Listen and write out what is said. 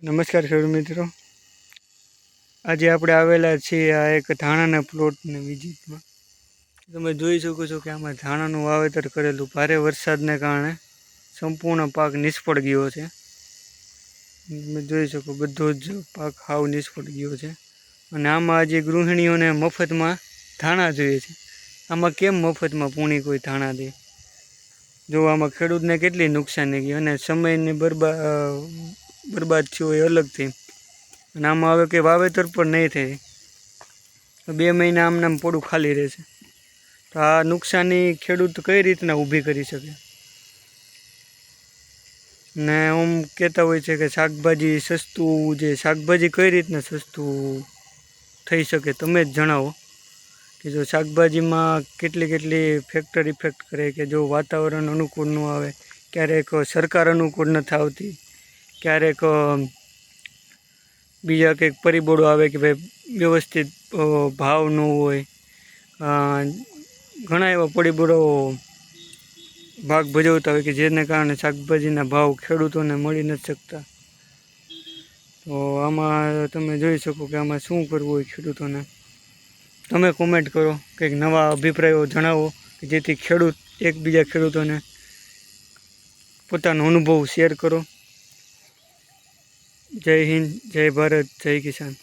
નમસ્કાર ખેડૂત મિત્રો, આજે આપણે આવેલા છીએ આ એક ધાણાના પ્લોટની વિઝિટમાં. તમે જોઈ શકો છો કે આમાં ધાણાનું વાવેતર કરેલું ભારે વરસાદને કારણે સંપૂર્ણ પાક નિષ્ફળ ગયો છે. તમે જોઈ શકો બધો જ પાક હાવ નિષ્ફળ ગયો છે. અને આમાં આજે ગૃહિણીઓને મફતમાં ધાણા જોઈએ છે. આમાં કેમ મફતમાં પૂણી કોઈ ધાણા દે? જો આમાં ખેડૂતને કેટલી નુકસાની ગઈ અને સમયને બરબાદ થયો એ અલગથી. અને આમાં હવે કંઈ વાવેતર પણ નહીં થાય, 2 મહિના આમને આમ પડું ખાલી રહેશે. તો આ નુકસાની ખેડૂત કઈ રીતના ઊભી કરી શકે? ને આમ કહેતા હોય છે કે શાકભાજી સસ્તું, જે શાકભાજી કઈ રીતના સસ્તું થઈ શકે તમે જ જણાવો. કે જો શાકભાજીમાં કેટલી ફેક્ટર ઇફેક્ટ કરે, કે જો વાતાવરણ અનુકૂળ ન આવે, ક્યારેક સરકાર અનુકૂળ નથી આવતી, ક્યારેક બીજા કંઈક પરિબળો આવે કે ભાઈ વ્યવસ્થિત ભાવ ન હોય. ઘણા એવા પરિબળો ભાગ ભજવતા હોય કે જેને કારણે શાકભાજીના ભાવ ખેડૂતોને મળી નથી શકતા. તો આમાં તમે જોઈ શકો કે આમાં શું કરવું હોય ખેડૂતોને. તમે કોમેન્ટ કરો, કંઈક નવા અભિપ્રાયો જણાવો કે જેથી ખેડૂત એકબીજા ખેડૂતોને પોતાનો અનુભવ શેર કરો. જય હિન્દ, જય ભારત, જય કિસાન.